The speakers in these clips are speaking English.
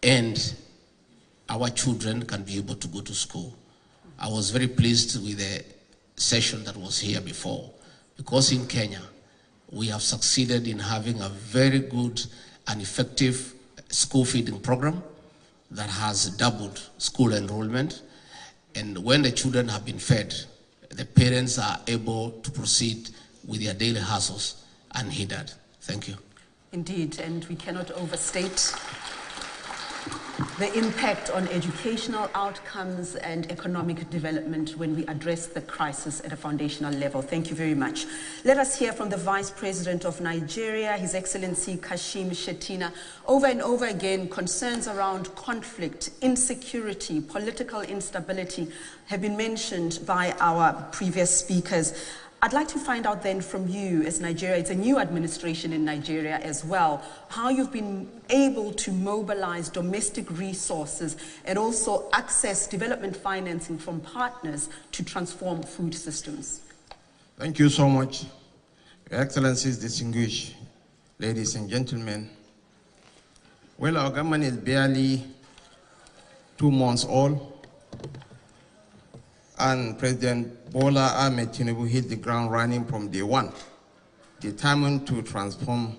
and our children can be able to go to school. I was very pleased with the session that was here before, because in Kenya, we have succeeded in having a very good and effective school feeding program that has doubled school enrollment. And when the children have been fed, the parents are able to proceed with their daily hustles unhindered. Thank you. Indeed, and we cannot overstate the impact on educational outcomes and economic development when we address the crisis at a foundational level. Thank you very much. Let us hear from the Vice President of Nigeria, His Excellency Kashim Shettima. Over and over again, concerns around conflict, insecurity, political instability have been mentioned by our previous speakers. I'd like to find out then from you, as Nigeria, it's a new administration in Nigeria as well, how you've been able to mobilize domestic resources and also access development financing from partners to transform food systems. Thank you so much. Your Excellencies, distinguished ladies and gentlemen. Well, our government is barely 2 months old, and President Bola Ahmed Tinubu hit the ground running from day one, determined to transform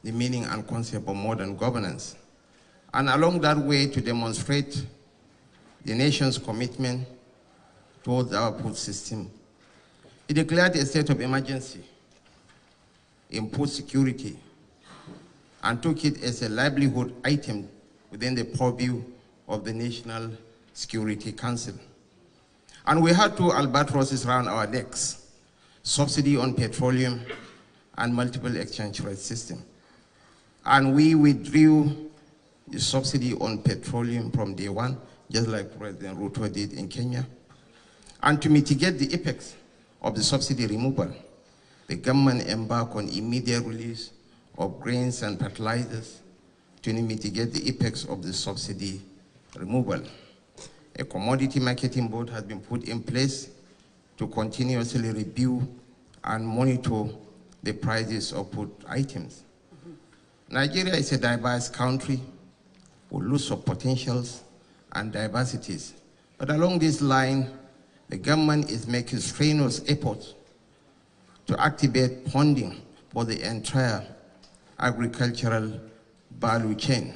the meaning and concept of modern governance. And along that way, to demonstrate the nation's commitment towards our food system, he declared a state of emergency in food security and took it as a livelihood item within the purview of the National Security Council. And we had two albatrosses around our necks: subsidy on petroleum and multiple exchange rate system. And we withdrew the subsidy on petroleum from day one, just like President Ruto did in Kenya. And to mitigate the effects of the subsidy removal, the government embarked on immediate release of grains and fertilizers to mitigate the effects of the subsidy removal. A commodity marketing board has been put in place to continuously review and monitor the prices of food items. Nigeria is a diverse country with lots of potentials and diversities. But along this line, the government is making strenuous efforts to activate funding for the entire agricultural value chain.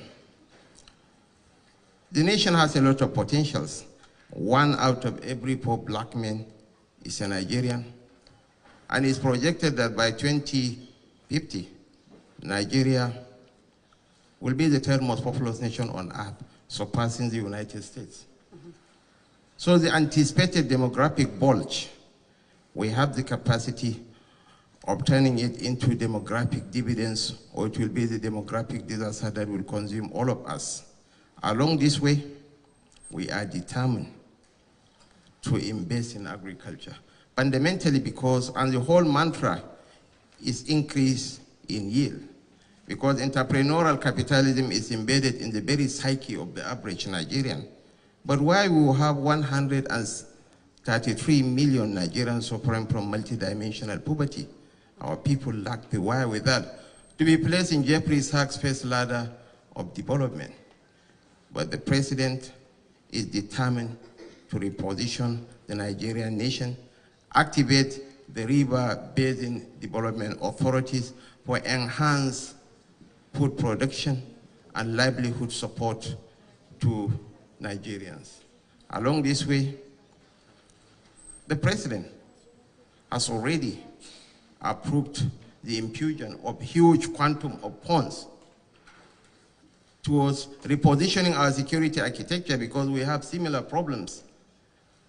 The nation has a lot of potentials. 1 out of every 4 black men is a Nigerian. And it's projected that by 2050, Nigeria will be the 3rd most populous nation on earth, surpassing the United States. So the anticipated demographic bulge, we have the capacity of turning it into demographic dividends, or it will be the demographic disaster that will consume all of us. Along this way, we are determined to invest in agriculture, fundamentally because, and the whole mantra is increase in yield, because entrepreneurial capitalism is embedded in the very psyche of the average Nigerian. But why we will have 133 million Nigerians suffering from multidimensional poverty? Our people lack the wire with that, to be placed in Jeffrey Sachs' first ladder of development. But the president is determined to reposition the Nigerian nation, activate the river basin development authorities for enhanced food production and livelihood support to Nigerians. Along this way, the president has already approved the infusion of huge quantum of funds towards repositioning our security architecture, because we have similar problems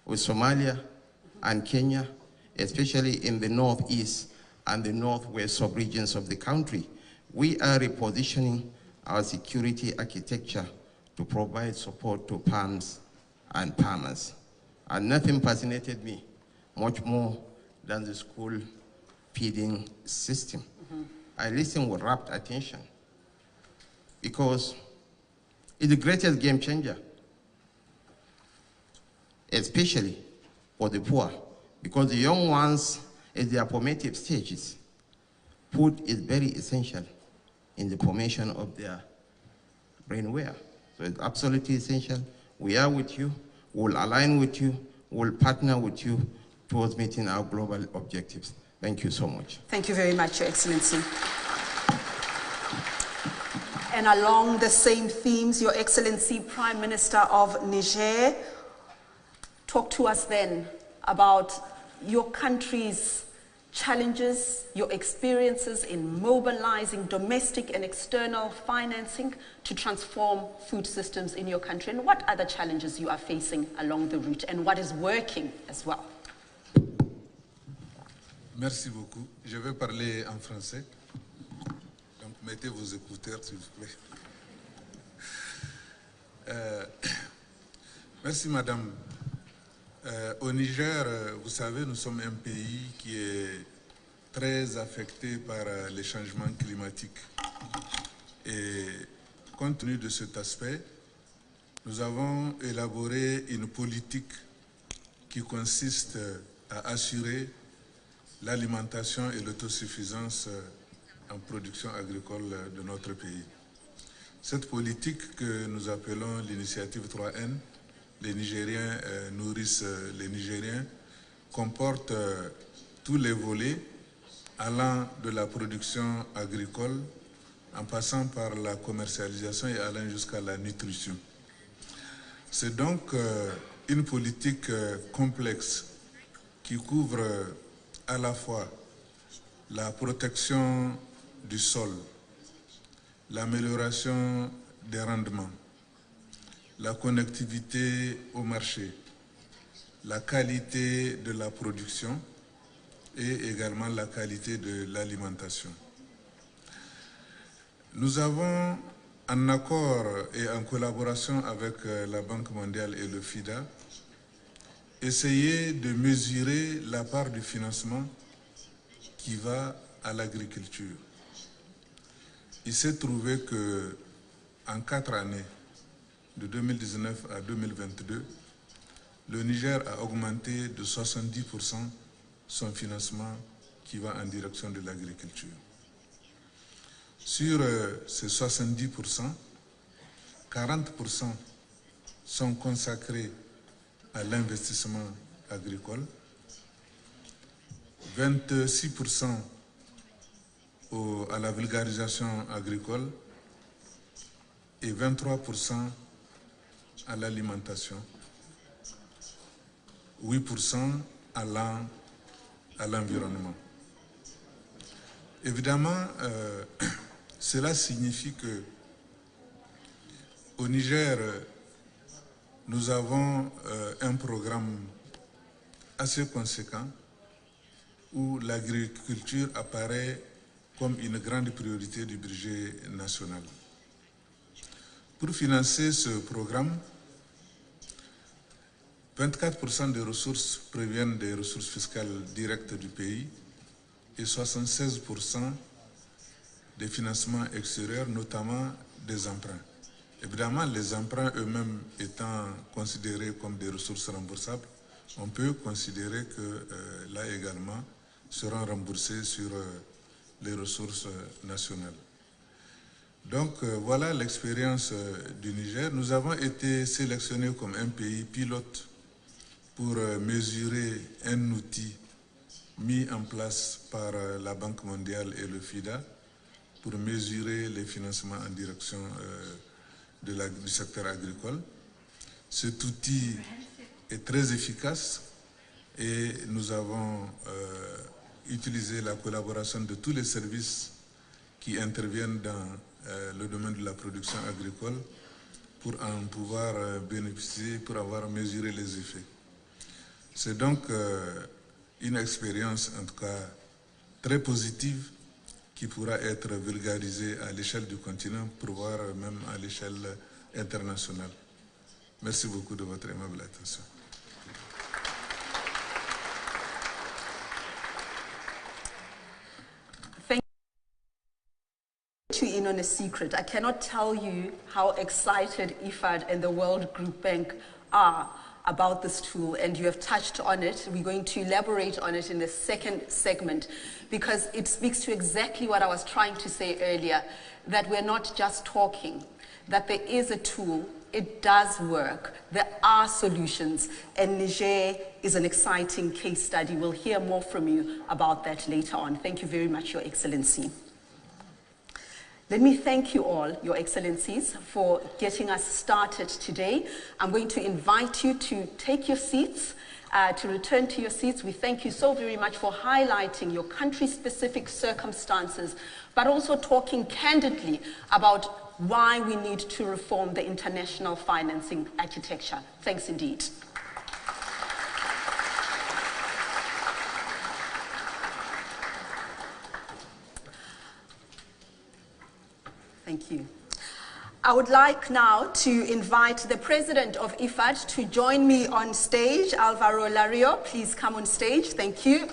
with Somalia and Kenya, especially in the northeast and the northwest sub-regions of the country. We are repositioning our security architecture to provide support to farms and farmers. And nothing fascinated me much more than the school feeding system. I listened with rapt attention because it's the greatest game changer, especially for the poor, because the young ones at their formative stages, food is very essential in the formation of their brainware. So it's absolutely essential. We are with you, we'll align with you, we'll partner with you towards meeting our global objectives. Thank you so much. Thank you very much, Your Excellency. And along the same themes, Your Excellency, Prime Minister of Niger, talk to us then about your country's challenges, your experiences in mobilizing domestic and external financing to transform food systems in your country, and what other challenges you are facing along the route, and what is working as well. Merci beaucoup. Je vais parler en français. Donc, mettez vos écouteurs, s'il vous plaît. Merci, madame. Au Niger, vous savez, nous sommes un pays qui est très affecté par les changements climatiques. Et compte tenu de cet aspect, nous avons élaboré une politique qui consiste à assurer l'alimentation et l'autosuffisance en production agricole de notre pays. Cette politique que nous appelons l'initiative 3N, les Nigériens nourrissent les Nigériens, comporte tous les volets allant de la production agricole en passant par la commercialisation et allant jusqu'à la nutrition. C'est donc une politique complexe qui couvre à la fois la protection du sol, l'amélioration des rendements, la connectivité au marché, la qualité de la production et également la qualité de l'alimentation. Nous avons, en accord et en collaboration avec la Banque mondiale et le FIDA, essayé de mesurer la part du financement qui va à l'agriculture. Il s'est trouvé que en 4 années, de 2019 à 2022, le Niger a augmenté de 70% son financement qui va en direction de l'agriculture. Sur ces 70%, 40% sont consacrés à l'investissement agricole, 26% à la vulgarisation agricole et 23% à l'alimentation, 8% à l'environnement. Évidemment, cela signifie que au Niger, nous avons un programme assez conséquent où l'agriculture apparaît comme une grande priorité du budget national. Pour financer ce programme, 24% des ressources proviennent des ressources fiscales directes du pays et 76% des financements extérieurs, notamment des emprunts. Évidemment, les emprunts eux-mêmes étant considérés comme des ressources remboursables, on peut considérer que là également seront remboursés sur les ressources nationales. Donc voilà l'expérience du Niger. Nous avons été sélectionnés comme un pays pilote pour mesurer un outil mis en place par la Banque mondiale et le FIDA pour mesurer les financements en direction du secteur agricole. Cet outil est très efficace et nous avons utilisé la collaboration de tous les services qui interviennent dans le domaine de la production agricole pour en pouvoir bénéficier, pour avoir mesuré les effets. C'est donc une expérience en tout cas très positive qui pourra être vulgarisée à l'échelle du continent, pour voir même à l'échelle internationale. Merci beaucoup de votre aimable attention. In on a secret. I cannot tell you how excited IFAD and the World Group Bank are about this tool, and you have touched on it. We're going to elaborate on it in the second segment because it speaks to exactly what I was trying to say earlier, that we're not just talking, that there is a tool, it does work, there are solutions, and Niger is an exciting case study. We'll hear more from you about that later on. Thank you very much, Your Excellency. Let me thank you all, Your Excellencies, for getting us started today. I'm going to invite you to take your seats, to return to your seats. We thank you so very much for highlighting your country-specific circumstances, but also talking candidly about why we need to reform the international financing architecture. Thanks indeed. Thank you. I would like now to invite the president of IFAD to join me on stage. Alvaro Lario, please come on stage. Thank you.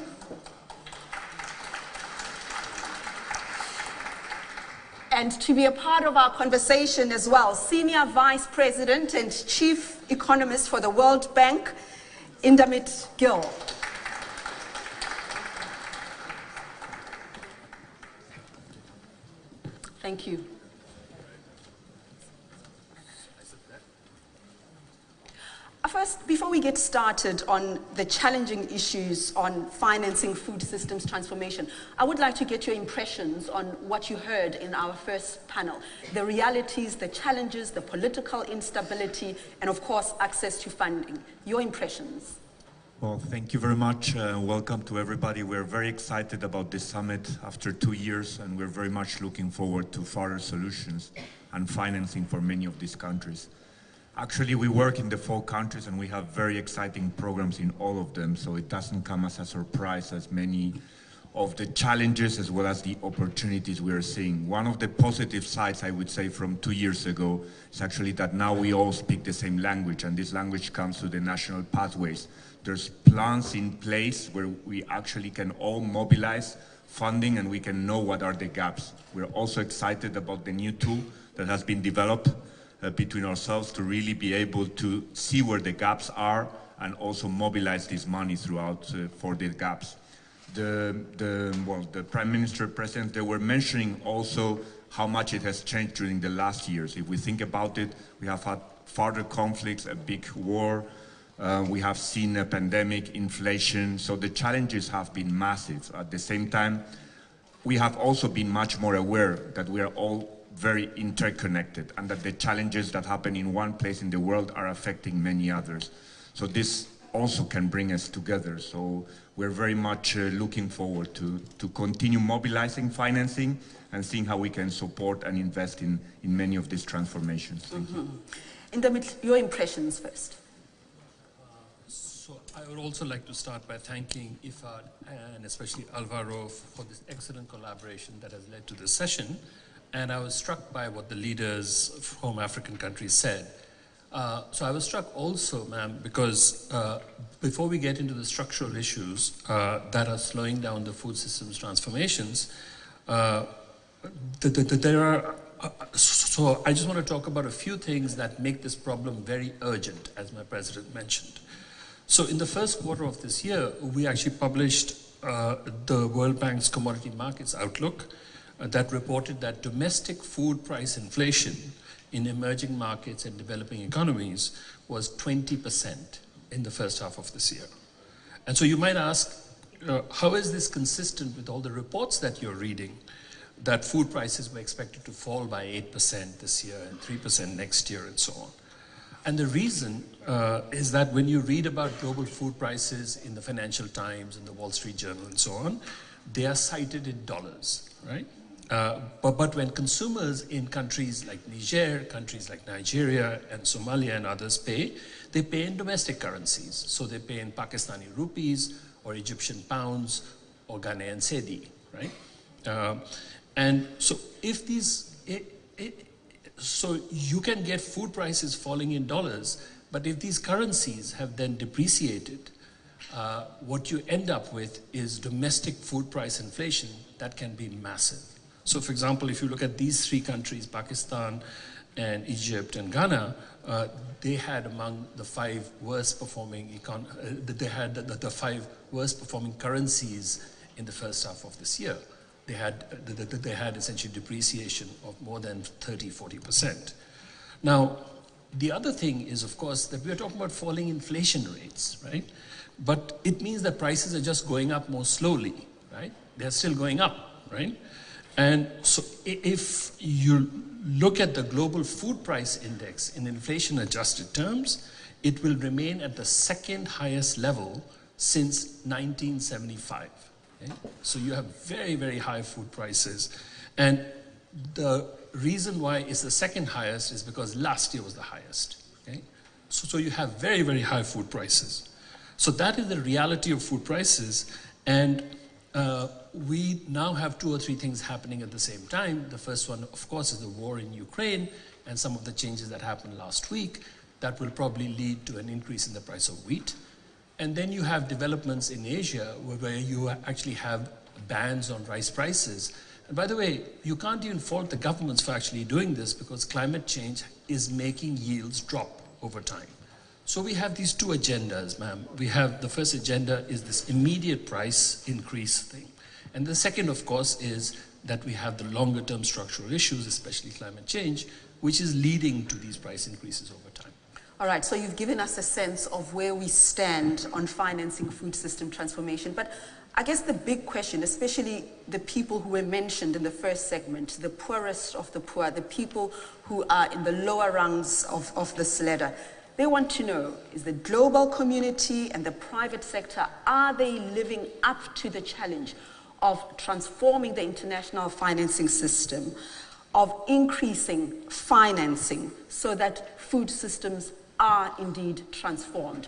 And to be a part of our conversation as well, Senior Vice President and Chief Economist for the World Bank, Indamit Gill. Thank you. First, before we get started on the challenging issues on financing food systems transformation, I would like to get your impressions on what you heard in our first panel. The realities, the challenges, the political instability, and of course, access to funding. Your impressions. Well, thank you very much. Welcome to everybody. We're very excited about this summit after 2 years, and we're very much looking forward to further solutions and financing for many of these countries. Actually, we work in the 4 countries and we have very exciting programs in all of them, so it doesn't come as a surprise as many of the challenges as well as the opportunities we are seeing. One of the positive sides, I would say, from 2 years ago is actually that now we all speak the same language, and this language comes to the national pathways. There's plans in place where we actually can all mobilize funding and we can know what are the gaps. We're also excited about the new tool that has been developed between ourselves to really be able to see where the gaps are and also mobilize this money throughout for the gaps. The Prime Minister, President, they were mentioning also how much it has changed during the last years. If we think about it, we have had further conflicts, a big war, we have seen a pandemic, inflation, so the challenges have been massive. At the same time, we have also been much more aware that we are all very interconnected and that the challenges that happen in one place in the world are affecting many others. So this also can bring us together. So we're very much looking forward to continue mobilizing financing and seeing how we can support and invest in many of these transformations. Thank you. Indamit, your impressions first. So I would also like to start by thanking IFAD and especially Alvaro for this excellent collaboration that has led to this session. And I was struck by what the leaders from African countries said. So I was struck also, ma'am, because before we get into the structural issues that are slowing down the food systems transformations, there are, so I just want to talk about a few things that make this problem very urgent, as my president mentioned. So in the first quarter of this year, we actually published the World Bank's Commodity Markets Outlook, that reported that domestic food price inflation in emerging markets and developing economies was 20% in the first half of this year. And so you might ask, how is this consistent with all the reports that you're reading, that food prices were expected to fall by 8% this year and 3% next year and so on? And the reason is that when you read about global food prices in the Financial Times and the Wall Street Journal and so on, they are cited in dollars, right? But when consumers in countries like Niger, countries like Nigeria and Somalia and others pay, they pay in domestic currencies. So they pay in Pakistani rupees or Egyptian pounds or Ghanaian cedi, right? And so if these, so you can get food prices falling in dollars, but if these currencies have then depreciated, what you end up with is domestic food price inflation that can be massive. So for example, if you look at these 3 countries, Pakistan and Egypt and Ghana, they had among the 5 worst performing they had the 5 worst performing currencies in the first half of this year. They had essentially depreciation of more than 30-40%. Now, the other thing is, of course, that we are talking about falling inflation rates, right? But it means that prices are just going up more slowly, right? They're still going up, right? And so if you look at the global food price index in inflation-adjusted terms, it will remain at the second highest level since 1975. Okay? So you have very, very high food prices. And the reason why it's the second highest is because last year was the highest. Okay? So you have very, very high food prices. So that is the reality of food prices. And we now have 2 or 3 things happening at the same time. The first one, of course, is the war in Ukraine and some of the changes that happened last week that will probably lead to an increase in the price of wheat. And then you have developments in Asia where you actually have bans on rice prices. And by the way, you can't even fault the governments for actually doing this because climate change is making yields drop over time. So we have these 2 agendas, ma'am. We have the first agenda is this immediate price increase thing. And the second, of course, is that we have the longer term structural issues, especially climate change, which is leading to these price increases over time. All right, so you've given us a sense of where we stand on financing food system transformation. But I guess the big question, especially the people who were mentioned in the first segment, the poorest of the poor, the people who are in the lower rungs of this ladder, they want to know, is the global community and the private sector, are they living up to the challenge of transforming the international financing system, of increasing financing so that food systems are indeed transformed?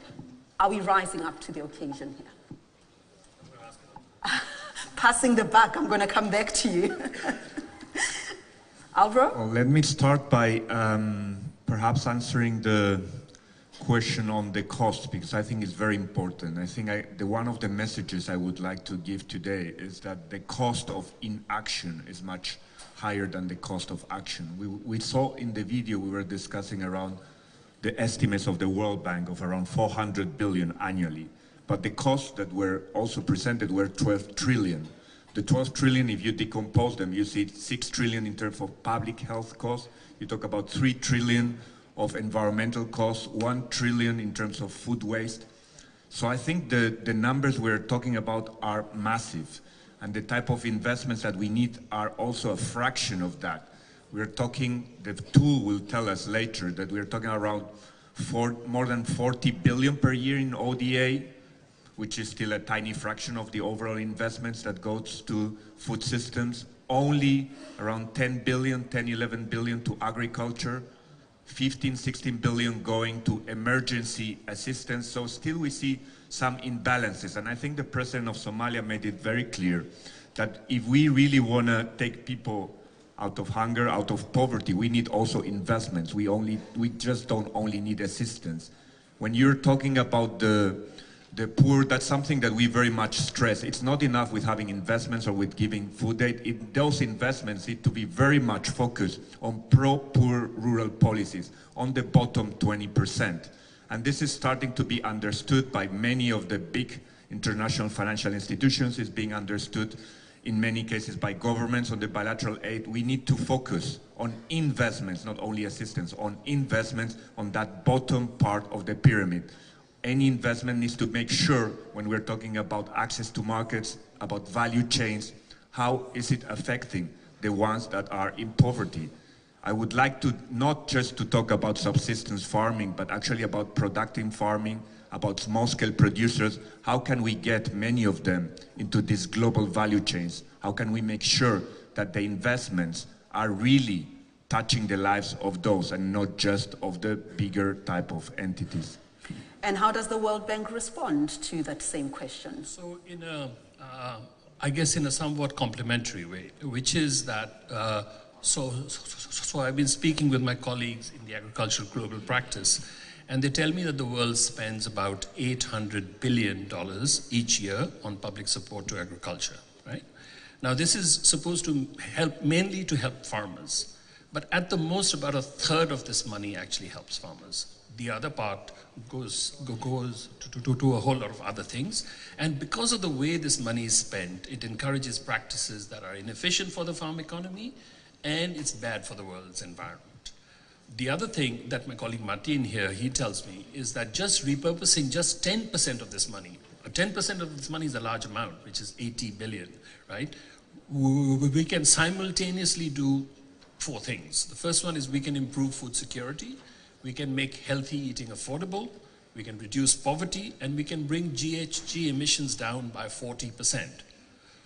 Are we rising up to the occasion here? Passing the buck, I'm going to come back to you. Alvaro? Well, let me start by perhaps answering the question on the cost, because I think it's very important. I think one of the messages I would like to give today is that the cost of inaction is much higher than the cost of action. We saw in the video we were discussing around the estimates of the World Bank of around 400 billion annually. But the costs that were also presented were 12 trillion. The 12 trillion, if you decompose them, you see 6 trillion in terms of public health costs. You talk about 3 trillion of environmental costs, 1 trillion in terms of food waste. So I think the numbers we're talking about are massive. And the type of investments that we need are also a fraction of that. We're talking, the tool will tell us later that we're talking around more than 40 billion per year in ODA, which is still a tiny fraction of the overall investments that goes to food systems. Only around 10, 11 billion to agriculture, 15, 16 billion going to emergency assistance. So still we see some imbalances. And I think the president of Somalia made it very clear that if we really want to take people out of hunger, out of poverty, we need also investments. We just don't only need assistance. When you're talking about the poor, that's something that we very much stress. It's not enough with having investments or with giving food aid. Those investments need to be very much focused on pro-poor rural policies, on the bottom 20%. And this is starting to be understood by many of the big international financial institutions. It's being understood in many cases by governments on the bilateral aid. We need to focus on investments, not only assistance, on investments on that bottom part of the pyramid. Any investment needs to make sure, when we're talking about access to markets, about value chains, how is it affecting the ones that are in poverty? I would like to not just to talk about subsistence farming, but actually about productive farming, about small-scale producers. How can we get many of them into these global value chains? How can we make sure that the investments are really touching the lives of those and not just of the bigger type of entities? And how does the World Bank respond to that same question? So I guess in a somewhat complementary way, which is that, so I've been speaking with my colleagues in the agricultural global practice, and they tell me that the world spends about $800 billion each year on public support to agriculture, right? Now this is supposed to help, mainly to help farmers, but at the most about a third of this money actually helps farmers. The other part goes to a whole lot of other things. And because of the way this money is spent, it encourages practices that are inefficient for the farm economy, and it's bad for the world's environment. The other thing that my colleague Martin here, he tells me, is that just repurposing just 10% of this money, 10% of this money is a large amount, which is 80 billion, right? We can simultaneously do 4 things. The first one is we can improve food security, we can make healthy eating affordable, we can reduce poverty, and we can bring GHG emissions down by 40%.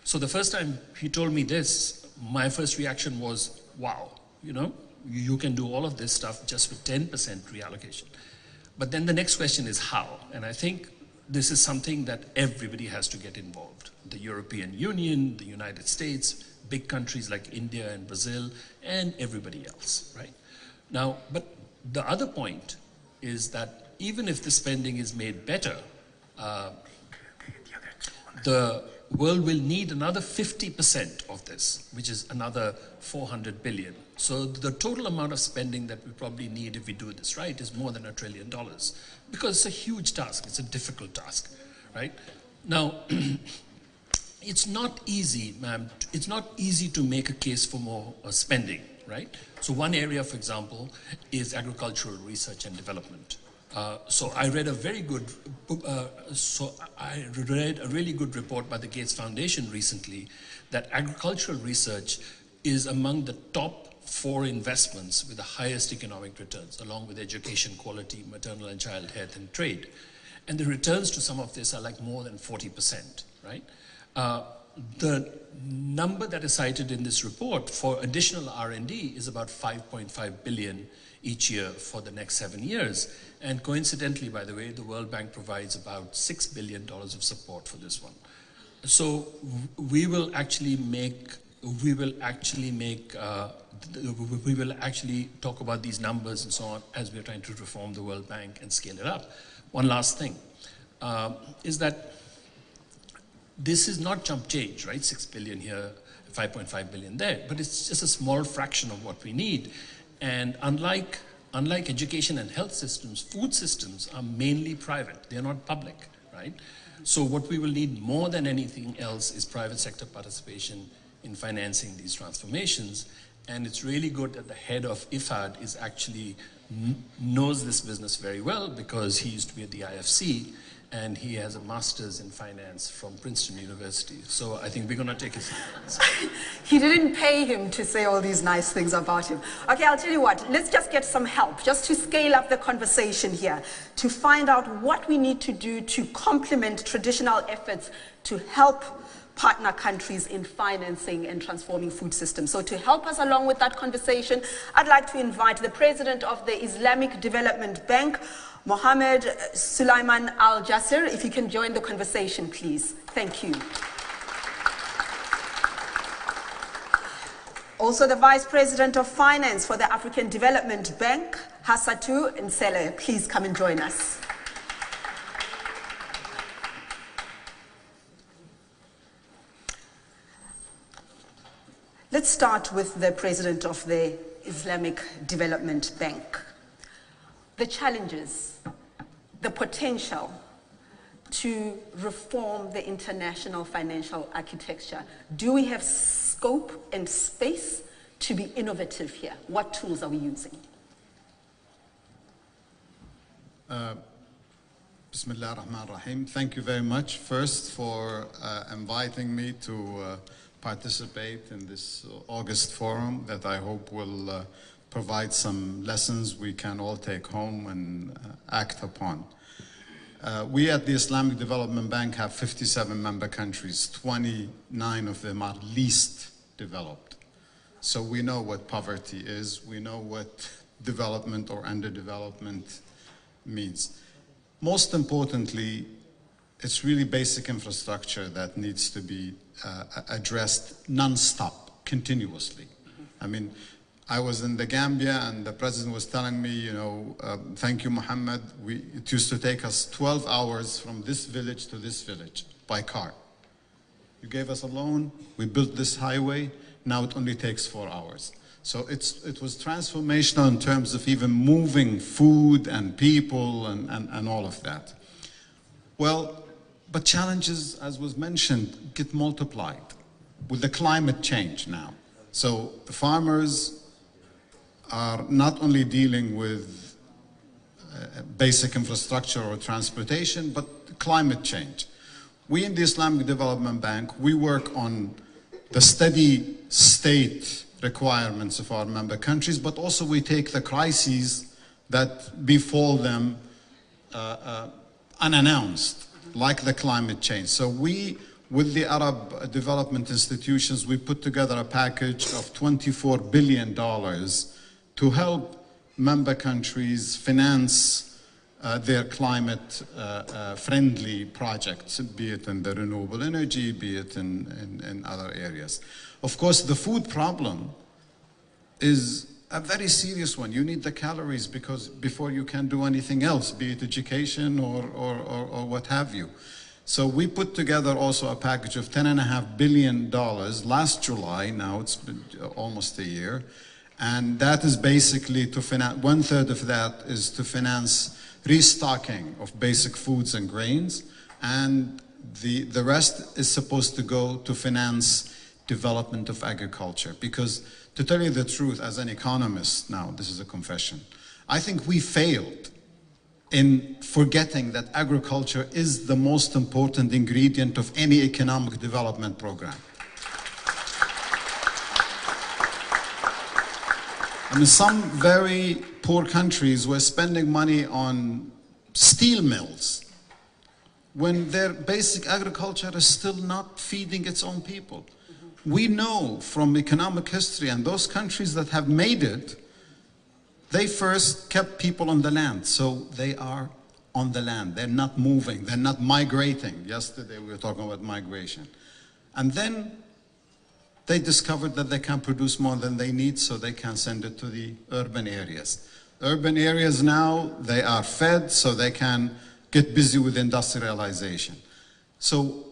So the first time he told me this, my first reaction was, wow, you know, you can do all of this stuff just with 10% reallocation. But then the next question is how? And I think this is something that everybody has to get involved. The European Union, the United States, big countries like India and Brazil, and everybody else, right? Now, but the other point is that even if the spending is made better, the world will need another 50% of this, which is another 400 billion. So the total amount of spending that we probably need if we do this right is more than $1 trillion, because it's a huge task, it's a difficult task, right? Now, it's not easy, ma'am, it's not easy to make a case for more spending, right? So one area, for example, is agricultural research and development. So I read a very good, really good report by the Gates Foundation recently that agricultural research is among the top 4 investments with the highest economic returns, along with education, quality, maternal and child health, and trade. And the returns to some of this are like more than 40%, right? The number that is cited in this report for additional R&D is about 5.5 billion each year for the next 7 years. And coincidentally, by the way, the World Bank provides about $6 billion of support for this one. So we will actually talk about these numbers and so on as we're trying to reform the World Bank and scale it up. One last thing is that this is not chump change, right? 6 billion here, 5.5 billion there, but it's just a small fraction of what we need. And unlike education and health systems, food systems are mainly private. They're not public, right? So what we will need more than anything else is private sector participation in financing these transformations. And it's really good that the head of IFAD is actually knows this business very well, because he used to be at the IFC and he has a master's in finance from Princeton University. So I think we're going to take his advice. He didn't pay him to say all these nice things about him. Okay, I'll tell you what, let's just get some help, just to scale up the conversation here, to find out what we need to do to complement traditional efforts to help partner countries in financing and transforming food systems. So to help us along with that conversation, I'd like to invite the president of the Islamic Development Bank, Mohammed Sulaiman Al Jasser, if you can join the conversation, please. Thank you. Also the Vice President of Finance for the African Development Bank, Hassatu Nsele, please come and join us. Let's start with the President of the Islamic Development Bank. The challenges, the potential to reform the international financial architecture. Do we have scope and space to be innovative here? What tools are we using? Bismillah ar-Rahman ar-Rahim. Thank you very much first for inviting me to participate in this August forum that I hope will provide some lessons we can all take home and act upon. We at the Islamic Development Bank have 57 member countries. 29 of them are least developed. So we know what poverty is. We know what development or underdevelopment means. Most importantly, it's really basic infrastructure that needs to be addressed non-stop, continuously. I mean, I was in the Gambia and the president was telling me, you know, thank you, Mohammed. It used to take us 12 hours from this village to this village by car. You gave us a loan, we built this highway, now it only takes 4 hours. So it was transformational in terms of even moving food and people and all of that. Well, but challenges, as was mentioned, get multiplied with the climate change now. So the farmers are not only dealing with basic infrastructure or transportation, but climate change. We in the Islamic Development Bank, we work on the steady state requirements of our member countries, but also we take the crises that befall them unannounced, like the climate change. So we, with the Arab development institutions, we put together a package of $24 billion to help member countries finance their climate-friendly projects, be it in the renewable energy, be it in other areas. Of course, the food problem is a very serious one. You need the calories because before you can do anything else, be it education or what have you. So we put together also a package of $10.5 billion last July. Now it's been almost a year. And that is basically to finance, 1/3 of that is to finance restocking of basic foods and grains. And the rest is supposed to go to finance development of agriculture. Because to tell you the truth, as an economist, now this is a confession, I think we failed in forgetting that agriculture is the most important ingredient of any economic development program. I mean, some very poor countries were spending money on steel mills when their basic agriculture is still not feeding its own people. We know from economic history, and those countries that have made it, they first kept people on the land. So they are on the land. They're not moving. They're not migrating. Yesterday we were talking about migration. And then they discovered that they can produce more than they need, so they can send it to the urban areas. Urban areas now, they are fed, so they can get busy with industrialization. So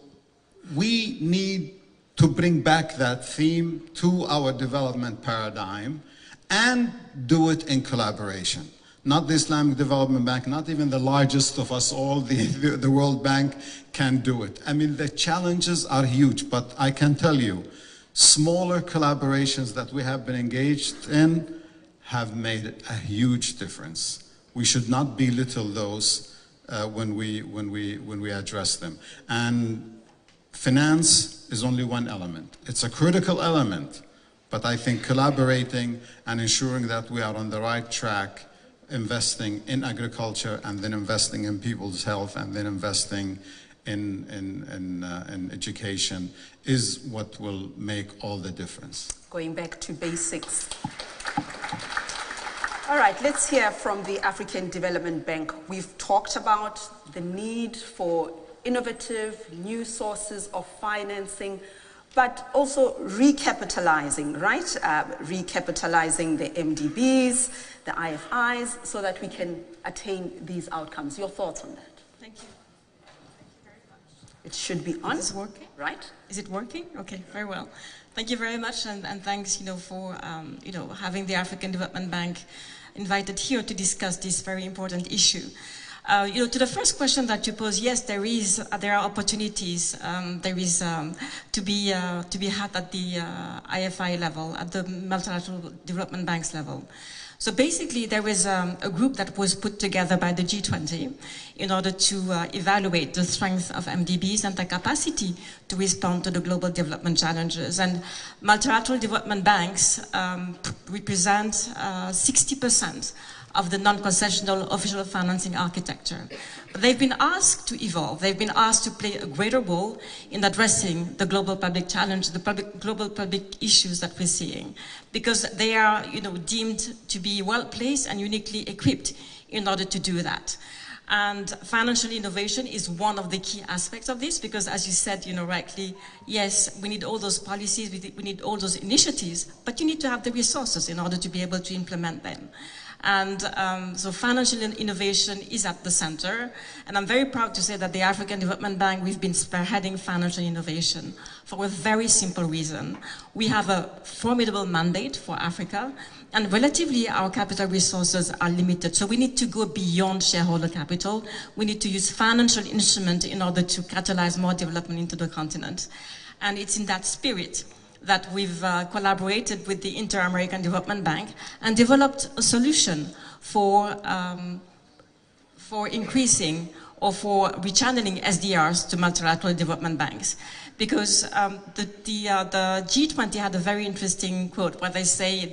we need to bring back that theme to our development paradigm and do it in collaboration. Not the Islamic Development Bank, not even the largest of us all, the World Bank can do it. I mean, the challenges are huge, but I can tell you, smaller collaborations that we have been engaged in have made a huge difference. We should not belittle those when we address them. And finance is only one element. It's a critical element, but I think collaborating and ensuring that we are on the right track, investing in agriculture and then investing in people's health and then investing in education is what will make all the difference. Going back to basics. All right, let's hear from the African Development Bank. We've talked about the need for innovative new sources of financing, but also recapitalizing, right? Recapitalizing the MDBs, the IFIs, so that we can attain these outcomes. Your thoughts on that? Thank you. It should be on. Is this working? Right? Is it working? Okay, very well. Thank you very much, and thanks, for having the African Development Bank invited here to discuss this very important issue. To the first question that you posed, yes, there are opportunities. There is to be had at the IFI level, at the multilateral development banks level. So basically, there was a group that was put together by the G20 in order to evaluate the strength of MDBs and the capacity to respond to the global development challenges. And multilateral development banks represent 60% of the non-concessional official financing architecture. But they've been asked to evolve. They've been asked to play a greater role in addressing the global public challenge, the global public issues that we're seeing, because they are, deemed to be well-placed and uniquely equipped in order to do that. And financial innovation is one of the key aspects of this, because as you said, rightly, yes, we need all those policies, we need all those initiatives, but you need to have the resources in order to be able to implement them. And so financial innovation is at the center. And I'm very proud to say that the African Development Bank, we've been spearheading financial innovation for a very simple reason. We have a formidable mandate for Africa, and relatively our capital resources are limited. So we need to go beyond shareholder capital. We need to use financial instruments in order to catalyze more development into the continent. And it's in that spirit that we've collaborated with the Inter-American Development Bank and developed a solution for increasing or for rechanneling SDRs to multilateral development banks. Because the G20 had a very interesting quote where they say,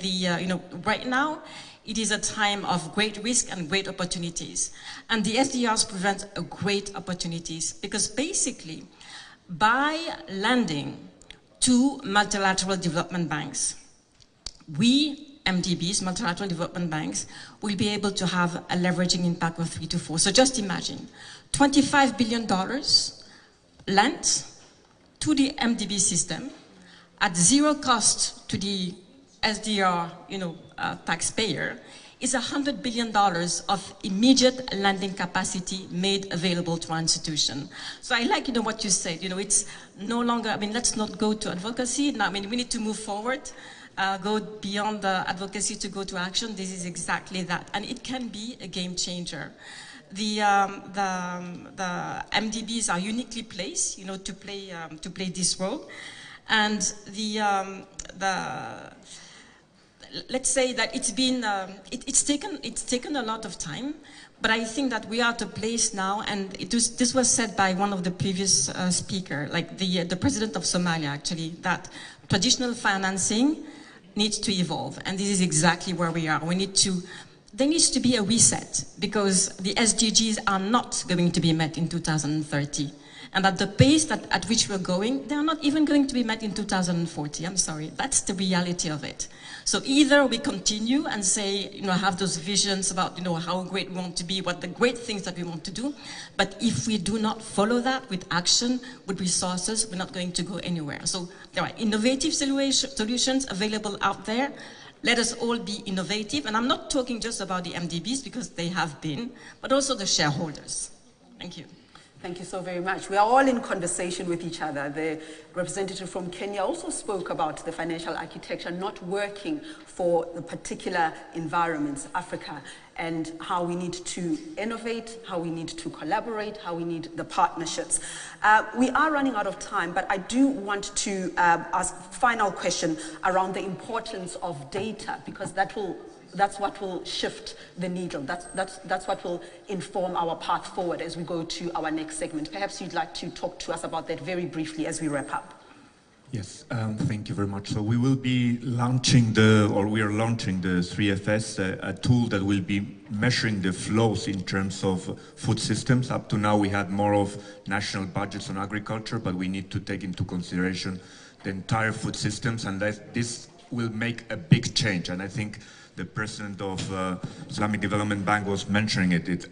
right now, it is a time of great risk and great opportunities. And the SDRs present great opportunities because basically, by lending to multilateral development banks, we, MDBs, multilateral development banks, will be able to have a leveraging impact of 3 to 4. So just imagine, $25 billion lent to the MDB system at zero cost to the SDR, taxpayer, is $100 billion of immediate lending capacity made available to our institution. So I like, what you said. It's no longer. Let's not go to advocacy. Now, we need to move forward, go beyond the advocacy to go to action. This is exactly that, and it can be a game changer. The MDBs are uniquely placed, to play this role, and let's say that it's taken a lot of time, but I think that we are at a place now, and this was said by one of the previous speaker, like the president of Somalia, actually, that traditional financing needs to evolve, and this is exactly where we are. There needs to be a reset because the SDGs are not going to be met in 2030. And at the pace at which we're going, they're not even going to be met in 2040. I'm sorry, that's the reality of it. So either we continue and say, have those visions about, how great we want to be, what the great things that we want to do. But if we do not follow that with action, with resources, we're not going to go anywhere. So there are innovative solutions available out there. Let us all be innovative. And I'm not talking just about the MDBs because they have been, but also the shareholders. Thank you. Thank you so very much. We are all in conversation with each other. The representative from Kenya also spoke about the financial architecture not working for the particular environments, Africa, and how we need to innovate, how we need to collaborate, how we need the partnerships. We are running out of time, but I do want to ask a final question around the importance of data, because that's what will shift the needle. That's what will inform our path forward as we go to our next segment. Perhaps you'd like to talk to us about that very briefly as we wrap up. Yes, thank you very much. So we will be launching we are launching the 3FS, a tool that will be measuring the flows in terms of food systems. Up to now, we had more of national budgets on agriculture, but we need to take into consideration the entire food systems, and this will make a big change. And I think the president of Islamic Development Bank was mentioning it.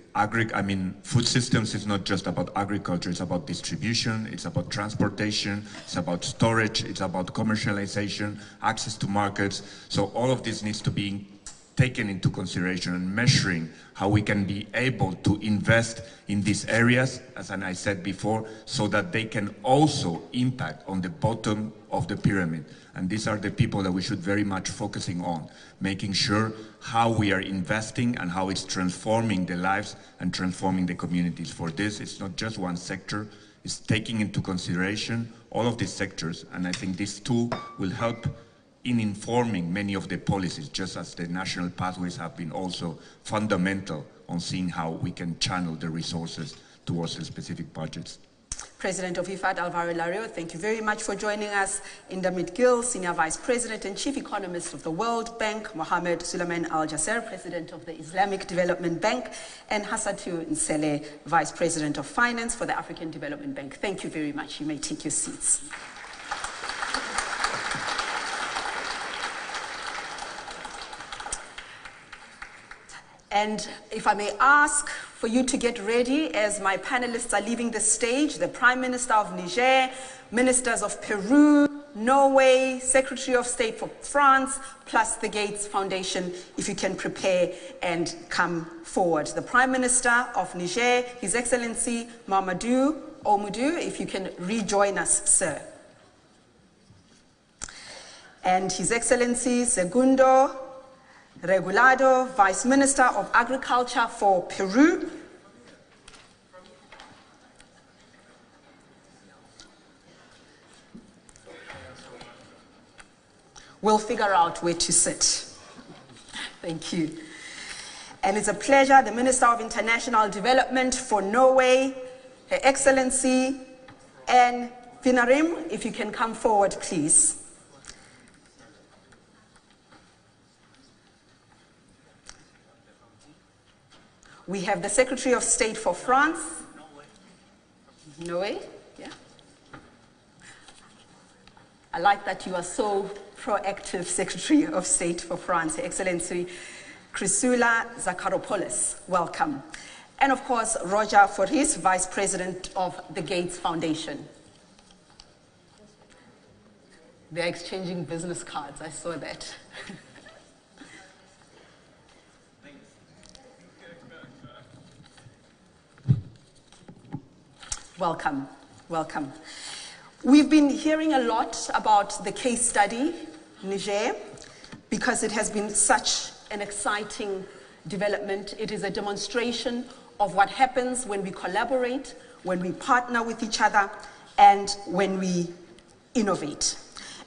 Food systems is not just about agriculture, it's about distribution, it's about transportation, it's about storage, it's about commercialization, access to markets. So all of this needs to be taken into consideration and measuring how we can be able to invest in these areas, as I said before, so that they can also impact on the bottom of the pyramid. And these are the people that we should very much focusing on, making sure how we are investing and how it's transforming the lives and transforming the communities. For this, it's not just one sector, it's taking into consideration all of these sectors. And I think this tool will help in informing many of the policies, just as the national pathways have been also fundamental on seeing how we can channel the resources towards the specific budgets. President of IFAD, Alvaro Lario, thank you very much for joining us. Indamit Gill, Senior Vice President and Chief Economist of the World Bank, Mohammed Suleiman Al-Jasser, President of the Islamic Development Bank, and Hassatu Nsele, Vice President of Finance for the African Development Bank. Thank you very much. You may take your seats. And if I may ask for you to get ready as my panelists are leaving the stage, the Prime Minister of Niger, Ministers of Peru, Norway, Secretary of State for France, plus the Gates Foundation, if you can prepare and come forward. The Prime Minister of Niger, His Excellency Mamadou Oumoudu, if you can rejoin us, sir. And His Excellency Segundo Regulado, Vice Minister of Agriculture for Peru. we'll figure out where to sit. Thank you. And it's a pleasure, the Minister of International Development for Norway, Her Excellency Anne Finarim, if you can come forward, please. We have the Secretary of State for France. Norway, yeah. I like that you are so proactive, Secretary of State for France, Her Excellency Chrysula Zakharopoulos. Welcome. And of course, Roger Foris, Vice President of the Gates Foundation. They're exchanging business cards, I saw that. Welcome, welcome. We've been hearing a lot about the case study, Niger, because it has been such an exciting development. It is a demonstration of what happens when we collaborate, when we partner with each other, and when we innovate.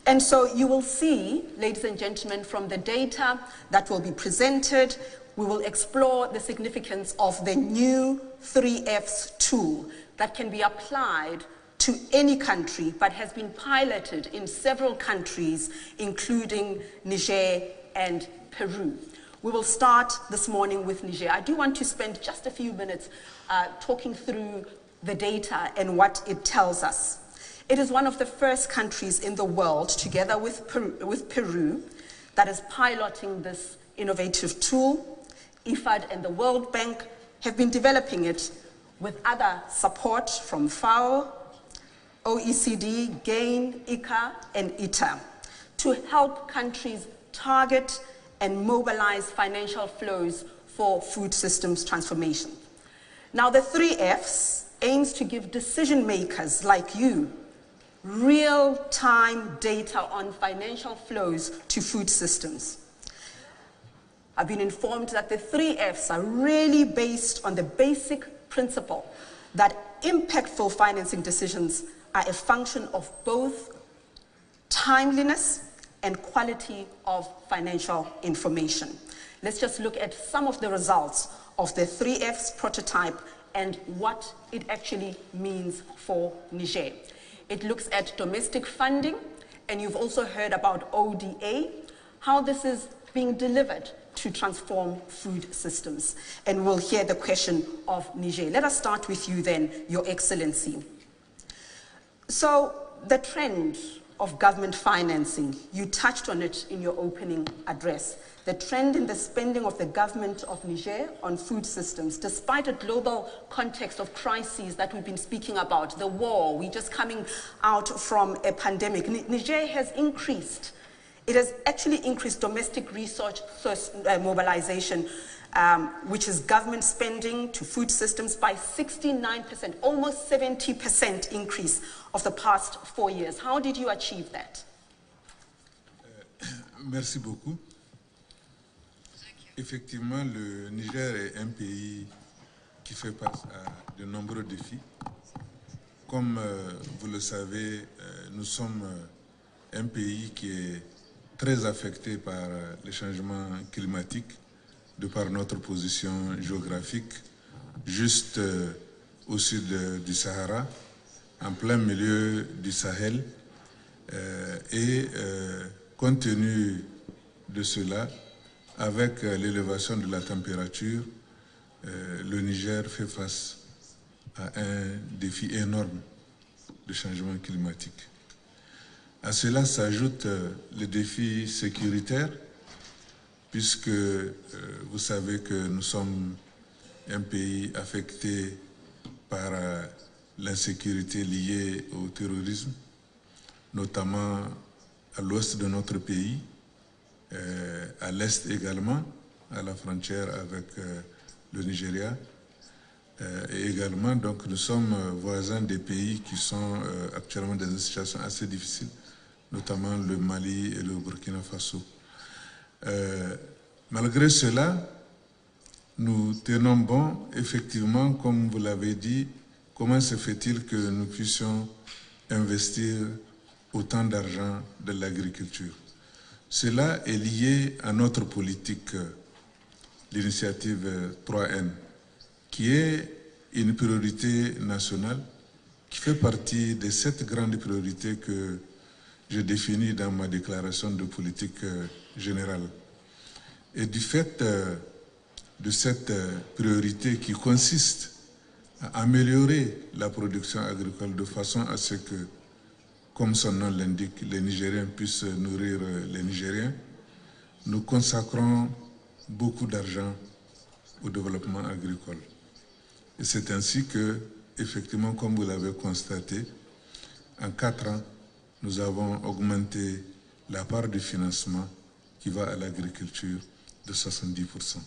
And so you will see, ladies and gentlemen, from the data that will be presented, we will explore the significance of the new 3Fs tool that can be applied to any country, but has been piloted in several countries, including Niger and Peru. We will start this morning with Niger. I do want to spend just a few minutes talking through the data and what it tells us. It is one of the first countries in the world, together with Peru, that is piloting this innovative tool. IFAD and the World Bank have been developing it with other support from FAO, OECD, GAIN, ICA, and ITA, to help countries target and mobilize financial flows for food systems transformation. Now, the 3Fs aims to give decision makers like you real-time data on financial flows to food systems. I've been informed that the 3Fs are really based on the basic principle that impactful financing decisions are a function of both timeliness and quality of financial information. Let's just look at some of the results of the 3Fs prototype and what it actually means for Niger. It looks at domestic funding, and you've also heard about ODA, how this is being delivered to transform food systems. And we'll hear the question of Niger. Let us start with you then, Your Excellency. So the trend of government financing, you touched on it in your opening address. The trend in the spending of the government of Niger on food systems, despite a global context of crises that we've been speaking about, the war, we're just coming out from a pandemic. Niger has increased. It has actually increased domestic research mobilization, which is government spending to food systems by 69%, almost 70% increase of the past 4 years. How did you achieve that? Merci beaucoup. Effectivement, le Niger est un pays qui fait face à de nombreux défis. Comme vous le savez, nous sommes un pays qui est très affecté par les changements climatiques, de par notre position géographique, juste au sud du Sahara, en plein milieu du Sahel. Et compte tenu de cela, avec l'élévation de la température, le Niger fait face à un défi énorme de changement climatique. À cela s'ajoute le défi sécuritaire, puisque vous savez que nous sommes un pays affecté par l'insécurité liée au terrorisme, notamment à l'ouest de notre pays, à l'est également, à la frontière avec le Nigeria. Et également, donc, nous sommes voisins des pays qui sont actuellement dans une situation assez difficile, notamment le Mali et le Burkina Faso. Malgré cela, nous tenons bon, effectivement, comme vous l'avez dit, comment se fait-il que nous puissions investir autant d'argent dans l'agriculture? Cela est lié à notre politique, l'initiative 3N, qui est une priorité nationale, qui fait partie des 7 grandes priorités que j'ai définies dans ma déclaration de politique générale. Et du fait de cette priorité qui consiste à améliorer la production agricole de façon à ce que, comme son nom l'indique, les Nigériens puissent nourrir les Nigériens, nous consacrons beaucoup d'argent au développement agricole. Et c'est ainsi que, effectivement, comme vous l'avez constaté, en 4 ans, nous avons augmenté la part du financement qui va à l'agriculture de 70%.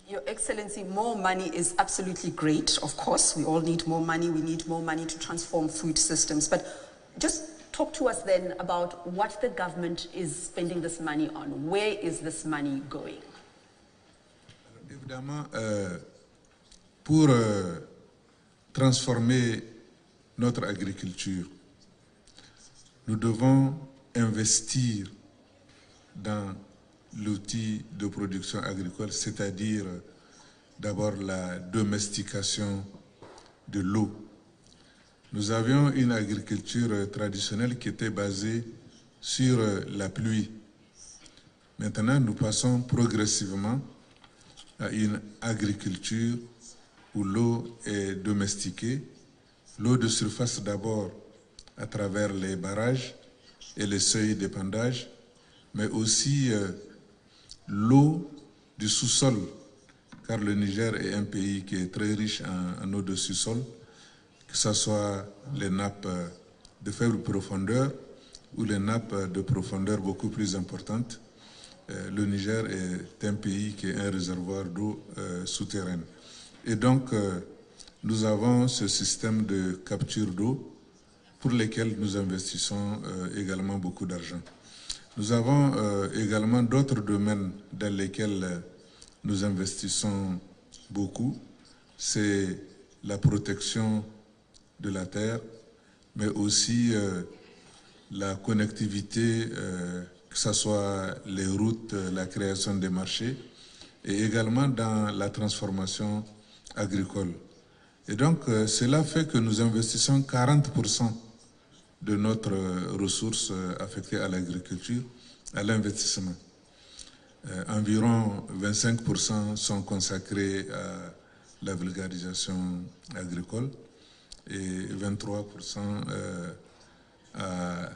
Your Excellency, more money is absolutely great. Of course, we all need more money. We need more money to transform food systems. But just talk to us then about what the government is spending this money on. Where is this money going? Évidemment, pour transformer notre agriculture, nous devons investir dans l'outil de production agricole, c'est-à-dire d'abord la domestication de l'eau. Nous avions une agriculture traditionnelle qui était basée sur la pluie. Maintenant, nous passons progressivement à une agriculture où l'eau est domestiquée, l'eau de surface d'abord à travers les barrages et les seuils d'épandage, mais aussi l'eau du sous-sol, car le Niger est un pays qui est très riche en eau de sous-sol, que ce soit les nappes de faible profondeur ou les nappes de profondeur beaucoup plus importante. Le Niger est un pays qui est un réservoir d'eau souterraine. Et donc, nous avons ce système de capture d'eau pour lesquels nous investissons également beaucoup d'argent. Nous avons également d'autres domaines dans lesquels nous investissons beaucoup. C'est la protection de la terre, mais aussi la connectivité, que ce soit les routes, la création des marchés, et également dans la transformation agricole. Et donc, cela fait que nous investissons 40% de notre ressource affectée à l'agriculture, à l'investissement. Environ 25% sont consacrés à la vulgarisation agricole et 23% à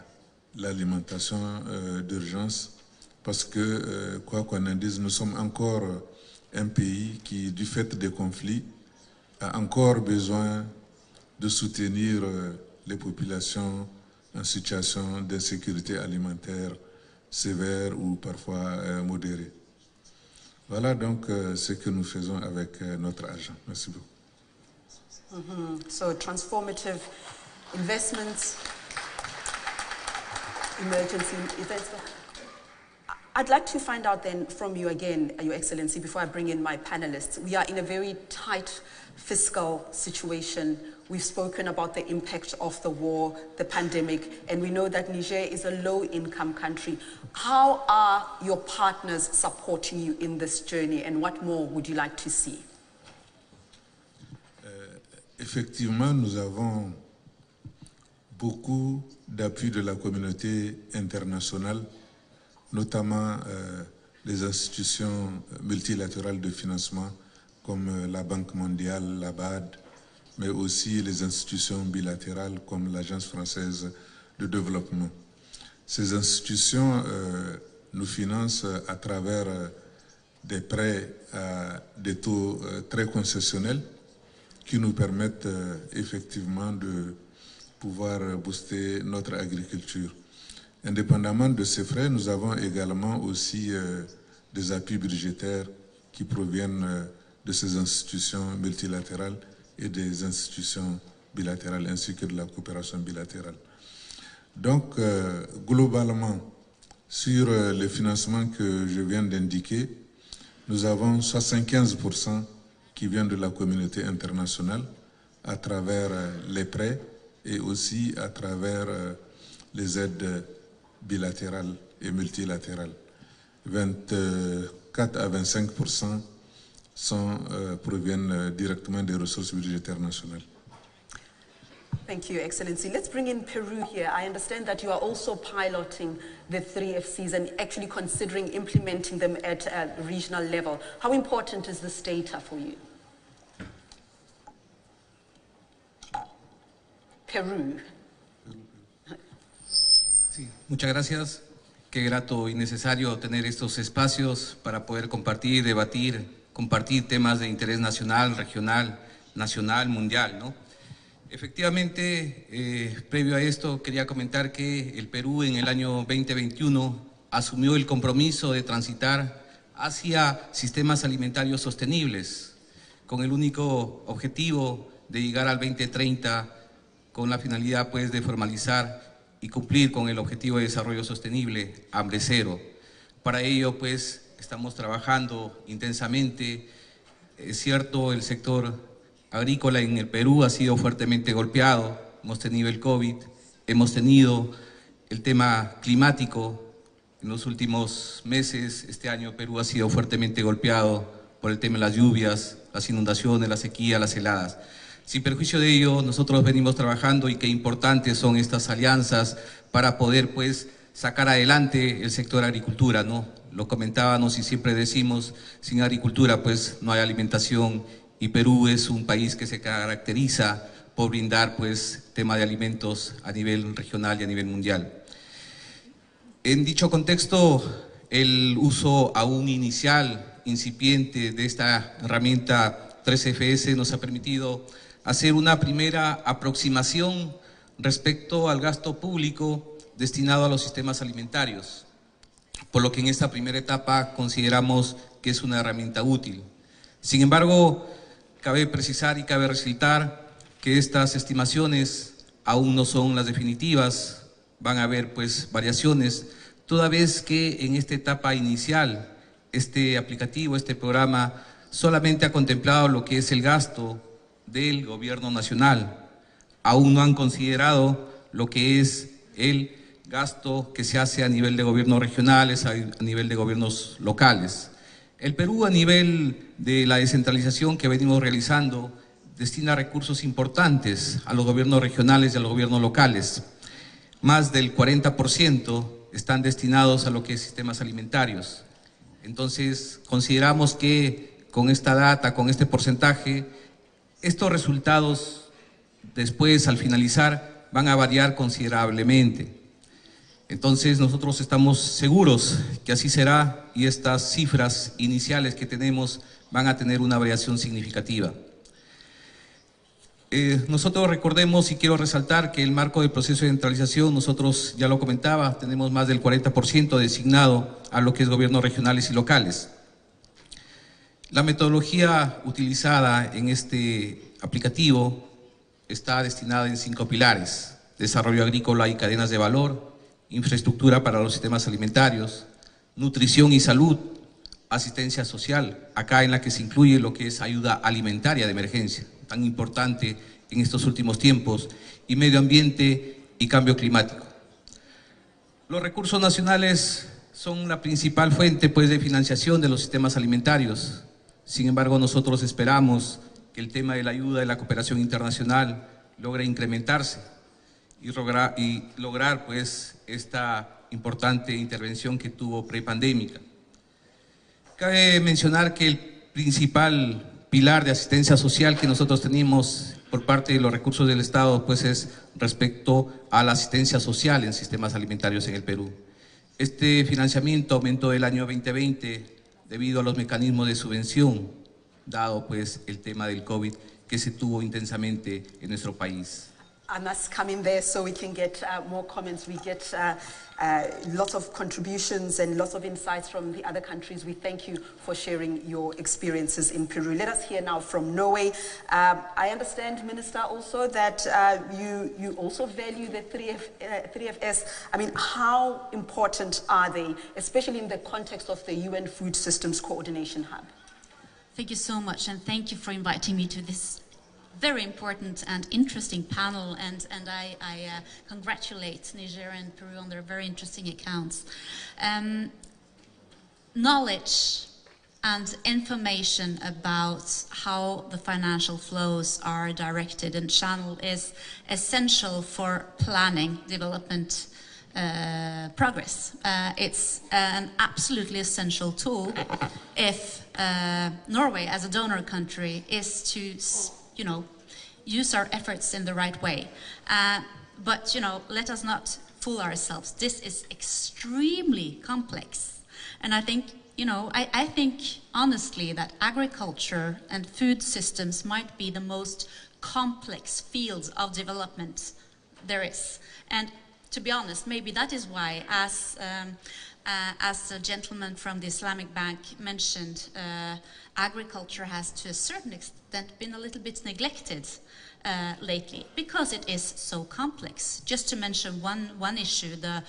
l'alimentation d'urgence, parce que, quoi qu'on en dise, nous sommes encore un pays qui, du fait des conflits, a encore besoin de soutenir les populations en situation d'insécurité alimentaire sévère ou parfois modérée. Voilà donc ce que nous faisons avec notre argent. Merci beaucoup. So transformative investments, emergency events. I'd like to find out then from you again, Your Excellency, before I bring in my panelists. We are in a very tight fiscal situation. We've spoken about the impact of the war, the pandemic, and we know that Niger is a low-income country. How are your partners supporting you in this journey, and what more would you like to see? Effectivement, nous avons beaucoup d'appui de la communauté internationale, notamment les institutions multilatérales de financement comme la Banque mondiale, la BAD, mais aussi les institutions bilatérales comme l'Agence française de développement. Ces institutions nous financent à travers des prêts à des taux très concessionnels qui nous permettent effectivement de pouvoir booster notre agriculture. Indépendamment de ces frais, nous avons également aussi des appuis budgétaires qui proviennent de ces institutions multilatérales et des institutions bilatérales ainsi que de la coopération bilatérale. Donc, globalement, sur les financements que je viens d'indiquer, nous avons 75% qui viennent de la communauté internationale à travers les prêts et aussi à travers les aides bilatérales et multilatéral. 24 à 25% proviennent directement des ressources budgétaires nationales. Thank you, Excellency. Let's bring in Peru here. I understand that you are also piloting the 3FCs and actually considering implementing them at a regional level. How important is this data for you? Perú. Sí, muchas gracias. Qué grato y necesario tener estos espacios para poder compartir, debatir, compartir temas de interés nacional, regional, nacional, mundial, ¿no? Efectivamente, previo a esto, quería comentar que el Perú en el año 2021 asumió el compromiso de transitar hacia sistemas alimentarios sostenibles, con el único objetivo de llegar al 2030 con la finalidad pues, de formalizar y cumplir con el objetivo de desarrollo sostenible, hambre cero. Para ello, pues, estamos trabajando intensamente. Es cierto, el sector agrícola en el Perú ha sido fuertemente golpeado, hemos tenido el COVID, hemos tenido el tema climático. En los últimos meses, este año Perú ha sido fuertemente golpeado por el tema de las lluvias, las inundaciones, la sequía, las heladas. Sin perjuicio de ello, nosotros venimos trabajando y qué importantes son estas alianzas para poder pues sacar adelante el sector agricultura, ¿no? Lo comentábamos y siempre decimos, sin agricultura pues no hay alimentación. Y Perú es un país que se caracteriza por brindar pues, tema de alimentos a nivel regional y a nivel mundial. En dicho contexto, el uso aún inicial, incipiente de esta herramienta 3FS nos ha permitido hacer una primera aproximación respecto al gasto público destinado a los sistemas alimentarios, por lo que en esta primera etapa consideramos que es una herramienta útil. Sin embargo, cabe precisar y cabe resaltar que estas estimaciones aún no son las definitivas, van a haber pues variaciones, toda vez que en esta etapa inicial, este aplicativo, este programa, solamente ha contemplado lo que es el gasto del gobierno nacional. Aún no han considerado lo que es el gasto que se hace a nivel de gobiernos regionales, a nivel de gobiernos locales. El Perú, a nivel de la descentralización que venimos realizando, destina recursos importantes a los gobiernos regionales y a los gobiernos locales. Más del 40% están destinados a lo que es sistemas alimentarios. Entonces, consideramos que con esta data, con este porcentaje, estos resultados después, al finalizar, van a variar considerablemente. Entonces nosotros estamos seguros que así será y estas cifras iniciales que tenemos van a tener una variación significativa. Nosotros recordemos y quiero resaltar que el marco del proceso de centralización, nosotros ya lo comentaba, tenemos más del 40% designado a lo que es gobiernos regionales y locales. La metodología utilizada en este aplicativo está destinada en 5 pilares: desarrollo agrícola y cadenas de valor, infraestructura para los sistemas alimentarios, nutrición y salud, asistencia social, acá en la que se incluye lo que es ayuda alimentaria de emergencia, tan importante en estos últimos tiempos, y medio ambiente y cambio climático. Los recursos nacionales son la principal fuente pues, de financiación de los sistemas alimentarios. Sin embargo, nosotros esperamos que el tema de la ayuda y la cooperación internacional logre incrementarse y lograr pues, esta importante intervención que tuvo prepandémica. Cabe mencionar que el principal pilar de asistencia social que nosotros tenemos por parte de los recursos del Estado pues, es respecto a la asistencia social en sistemas alimentarios en el Perú. Este financiamiento aumentó el año 2020 debido a los mecanismos de subvención, dado pues, el tema del COVID que se tuvo intensamente en nuestro país. I must come in there so we can get more comments. We get lots of contributions and lots of insights from the other countries. We thank you for sharing your experiences in Peru. Let us hear now from Norway. I understand, Minister, also that you also value the 3FS. I mean, how important are they, especially in the context of the UN Food Systems Coordination Hub? Thank you so much, and thank you for inviting me to this very important and interesting panel, and I congratulate Niger and Peru on their very interesting accounts. Knowledge and information about how the financial flows are directed and channeled is essential for planning development progress. It's an absolutely essential tool if Norway, as a donor country, is to, use our efforts in the right way. But, let us not fool ourselves. This is extremely complex. And I think, I think honestly that agriculture and food systems might be the most complex fields of development there is. And to be honest, maybe that is why, as the gentleman from the Islamic Bank mentioned, agriculture has to a certain extent been a little bit neglected lately, because it is so complex. Just to mention one issue, the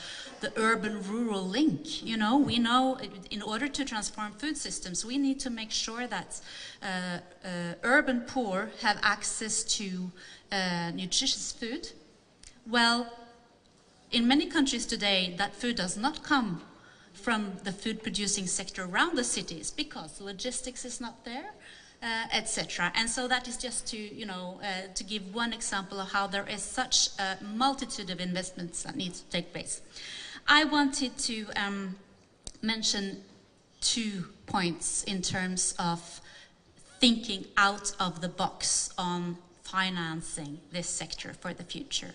urban-rural link. We know in order to transform food systems, we need to make sure that urban poor have access to nutritious food. Well, in many countries today, that food does not come from the food-producing sector around the cities because logistics is not there, etc. And so that is just to, to give one example of how there is such a multitude of investments that need to take place. I wanted to mention 2 points in terms of thinking out of the box on financing this sector for the future,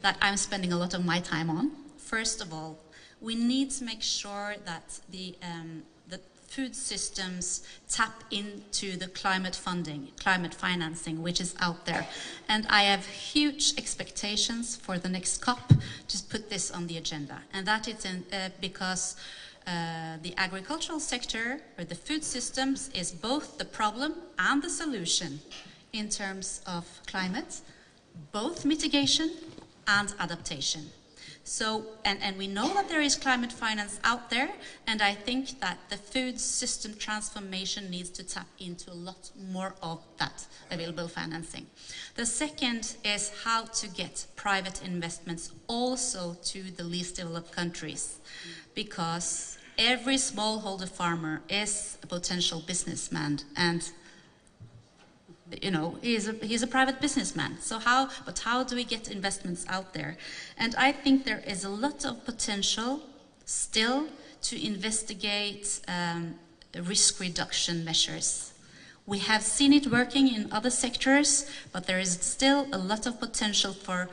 that I'm spending a lot of my time on. First of all, we need to make sure that the food systems tap into the climate funding, climate financing, which is out there. And I have huge expectations for the next COP to put this on the agenda. And that is because the agricultural sector, or the food systems, is both the problem and the solution in terms of climate, both mitigation and adaptation. So, and we know that there is climate finance out there, and I think that the food system transformation needs to tap into a lot more of that available financing. The second is how to get private investments also to the least developed countries, because every smallholder farmer is a potential businessman, and he's a private businessman. So how do we get investments out there? And I think there is a lot of potential still to investigate risk reduction measures. We have seen it working in other sectors, but there is still a lot of potential for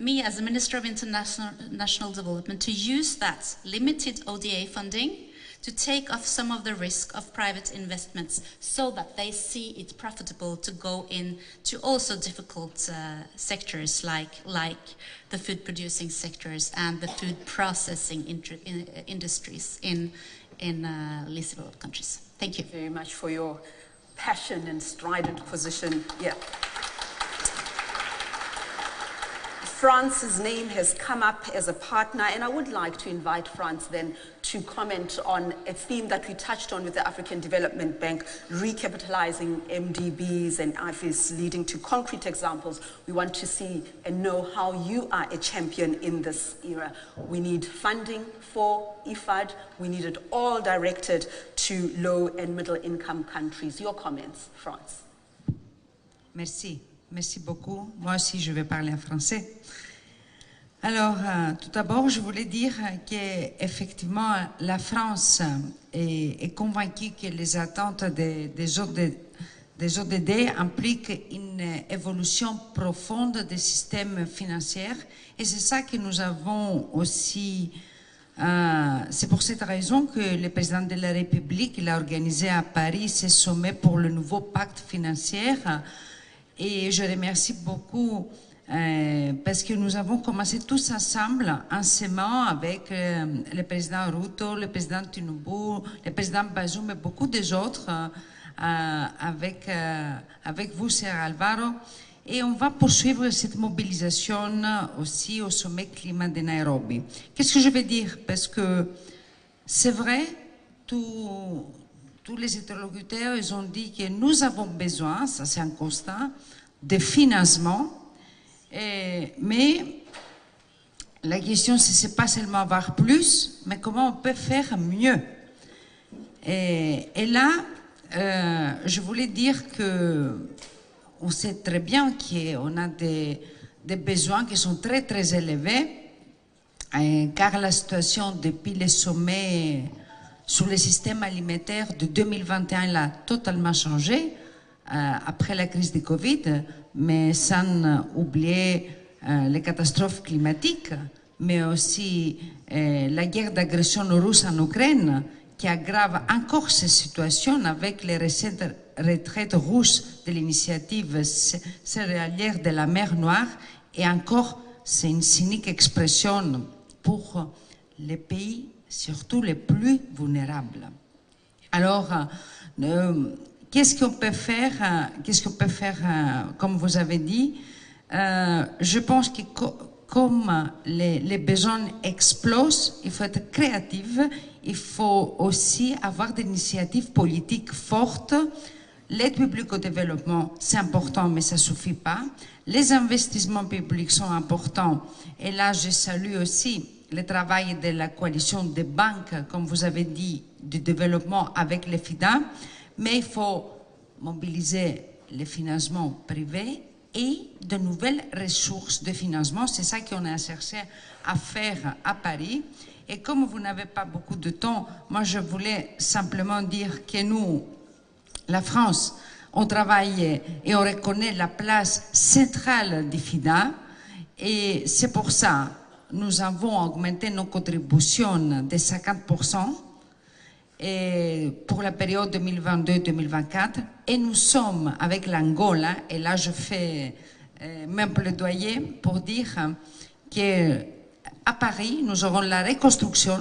me as a Minister of International Development to use that limited ODA funding to take off some of the risk of private investments so that they see it profitable to go into also difficult sectors like the food producing sectors and the food processing industries in least developed countries. Thank you very much for your passion and strident position. Yeah. France's name has come up as a partner, and I would like to invite France then to comment on a theme that we touched on with the African Development Bank, recapitalizing MDBs and IFIs, leading to concrete examples. We want to see and know how you are a champion in this era. We need funding for IFAD. We need it all directed to low and middle income countries. Your comments, France. Merci. Merci beaucoup. Moi aussi, je vais parler en français. Alors, tout d'abord, je voulais dire qu'effectivement, la France est convaincue que les attentes des ODD impliquent une évolution profonde des systèmes financiers. Et c'est ça que nous avons aussi... c'est pour cette raison que le président de la République a organisé à Paris ce sommet pour le nouveau pacte financier. Et je remercie beaucoup parce que nous avons commencé tous ensemble, en s'aimant avec le président Ruto, le président Tinubu, le président Bazoum et beaucoup des autres, avec vous, Sir Alvaro. Et on va poursuivre cette mobilisation aussi au sommet climat de Nairobi. Qu'est-ce que je veux dire? Parce que c'est vrai, tous les interlocuteurs, ils ont dit que nous avons besoin, ça c'est un constat, de financement. Mais la question, c'est pas seulement avoir plus, mais comment on peut faire mieux. Et là, je voulais dire que on sait très bien qu'on a des besoins qui sont très, très élevés, car la situation depuis les sommets sur le système alimentaire de 2021 elle a totalement changé après la crise du Covid, mais sans oublier les catastrophes climatiques, mais aussi la guerre d'agression russe en Ukraine, qui aggrave encore cette situation avec les récentes retraites russes de l'initiative céréalière de la mer Noire. Et encore, c'est une cynique expression pour les pays, surtout les plus vulnérables. Alors, qu'est-ce qu'on peut faire? Comme vous avez dit, je pense que comme les besoins explosent, il faut être créatif, il faut aussi avoir des initiatives politiques fortes. L'aide publique au développement, c'est important, mais ça ne suffit pas. Les investissements publics sont importants. Et là, je salue aussi le travail de la coalition des banques, comme vous avez dit, du développement avec les FIDA. Mais il faut mobiliser les financements privés et de nouvelles ressources de financement. C'est ça qu'on a cherché à faire à Paris. Et comme vous n'avez pas beaucoup de temps, moi je voulais simplement dire que nous, la France, on travaille et on reconnaît la place centrale du FIDA. Et c'est pour ça que nous avons augmenté nos contributions de 50% et pour la période 2022-2024. Et nous sommes avec l'Angola, et là je fais même plaidoyer pour dire qu'à Paris, nous aurons la reconstruction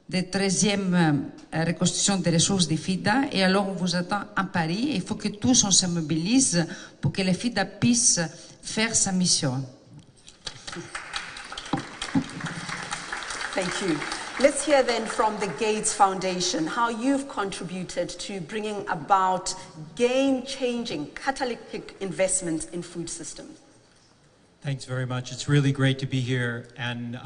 de 13e reconstruction des ressources du FIDA, et alors on vous attend à Paris. Il faut que tous on se mobilise pour que le FIDA puisse faire sa mission. Thank you. Let's hear then from the Gates Foundation how you've contributed to bringing about game-changing, catalytic investment in food systems. Thanks very much. It's really great to be here. And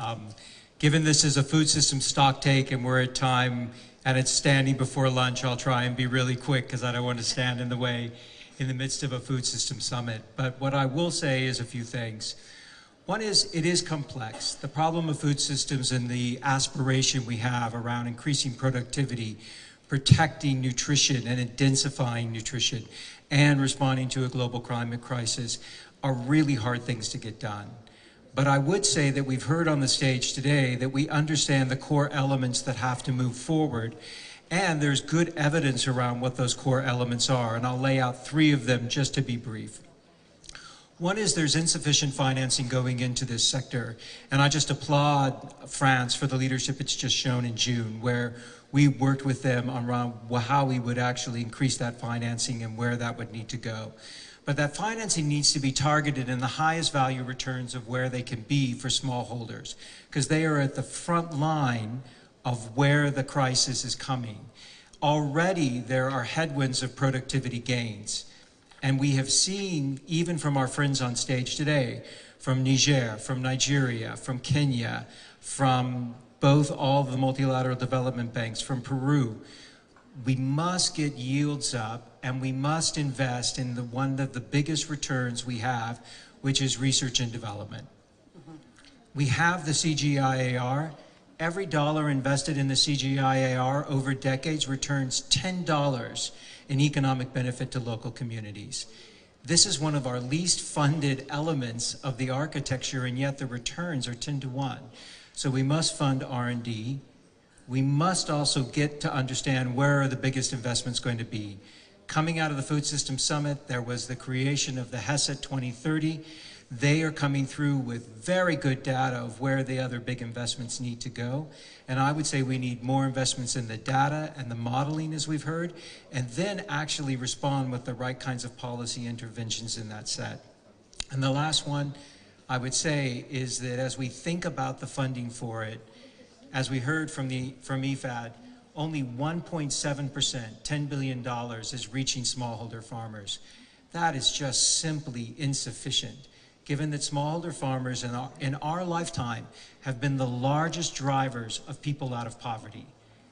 given this is a food system stock take and we're at time and it's standing before lunch, I'll try and be really quick because I don't want to stand in the way in the midst of a food system summit. But what I will say is a few things. One is, it is complex. The problem of food systems and the aspiration we have around increasing productivity, protecting nutrition and intensifying nutrition, and responding to a global climate crisis are really hard things to get done. But I would say that we've heard on the stage today that we understand the core elements that have to move forward, and there's good evidence around what those core elements are, and I'll lay out 3 of them just to be brief. One is there's insufficient financing going into this sector, and I just applaud France for the leadership it's just shown in June, where we worked with them around how we would actually increase that financing and where that would need to go. But that financing needs to be targeted in the highest value returns of where they can be for smallholders, because they are at the front line of where the crisis is coming. Already there are headwinds of productivity gains. And we have seen, even from our friends on stage today, from Niger, from Nigeria, from Kenya, from both all the multilateral development banks, from Peru, we must get yields up and we must invest in one of the biggest returns we have, which is research and development. We have the CGIAR. Every dollar invested in the CGIAR over decades returns $10 in economic benefit to local communities. This is one of our least funded elements of the architecture, and yet the returns are 10 to 1. So we must fund R&D. We must also get to understand where are the biggest investments going to be. Coming out of the Food System Summit, there was the creation of the HESET 2030. They are coming through with very good data of where the other big investments need to go. And I would say we need more investments in the data and the modeling, as we've heard, and then actually respond with the right kinds of policy interventions in that set. And the last one I would say is that as we think about the funding for it, as we heard from IFAD, only 1.7%, $10 billion, is reaching smallholder farmers. That is just simply insufficient, given that smallholder farmers in our lifetime have been the largest drivers of people out of poverty.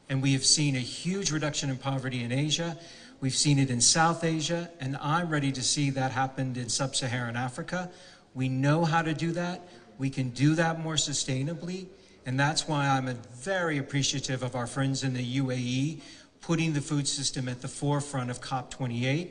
And we have seen a huge reduction in poverty in Asia. We've seen it in South Asia, and I'm ready to see that happen in sub-Saharan Africa. We know how to do that. We can do that more sustainably, and that's why I'm very appreciative of our friends in the UAE putting the food system at the forefront of COP28.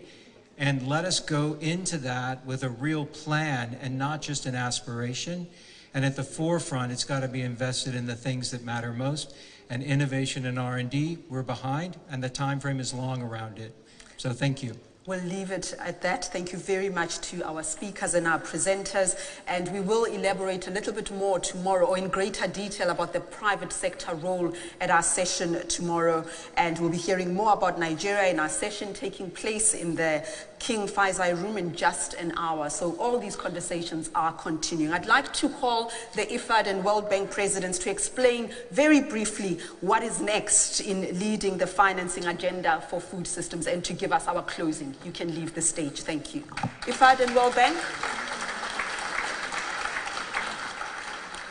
And let us go into that with a real plan and not just an aspiration. And at the forefront, it's got to be invested in the things that matter most. And innovation and R&D, we're behind, and the time frame is long around it. So thank you. We'll leave it at that. Thank you very much to our speakers and our presenters. And we will elaborate a little bit more tomorrow, or in greater detail, about the private sector role at our session tomorrow. And we'll be hearing more about Nigeria in our session taking place in the King Faisal room in just an hour. So all these conversations are continuing. I'd like to call the IFAD and World Bank presidents to explain very briefly what is next in leading the financing agenda for food systems and to give us our closing. You can leave the stage. Thank you. IFAD and World Bank.